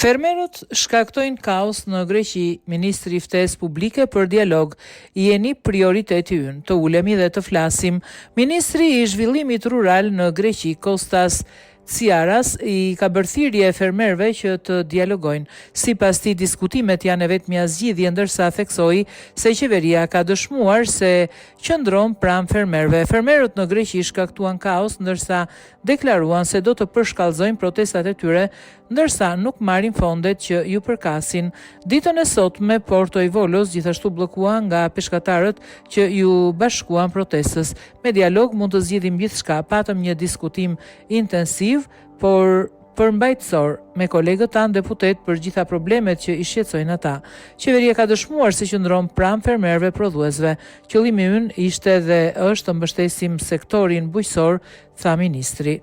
Fermerët shkaktojnë kaos në Greqi, Ministri i Ftesë Publike për dialog, jeni prioriteti ynë, të ulemi dhe të flasim. Ministri i Zhvillimit Rural në Greqi, Kostas Tsiaras, i ka bërë thirrje fermerëve që të dialogojnë. Sipas tij, diskutimet janë e vetmja zgjidhje, ndërsa theksoi se qeveria ka dëshmuar se qëndron pranë fermerëve. Fermerët në Greqi shkaktuan kaos, ndërsa deklaruan se do të përshkallëzojnë protestat e tyre, ndërsa nuk marrin fondet që ju përkasin. Ditën e sotme, Porto i Volos gjithashtu bllokuan nga peshkatarët që ju bashkuan protestës. Me dialog mund të zgjidhim gjithçka. Patëm një diskutim intensiv, por përmbajtësor me kolegët tanë deputet për gjitha problemet që i shqetësojnë ata. Qeveria ka dëshmuar se qëndron pranë fermerëve prodhuesve. Qëllimi ynë ishte dhe është të mbështesim sektorin bujqësor, tha ministri.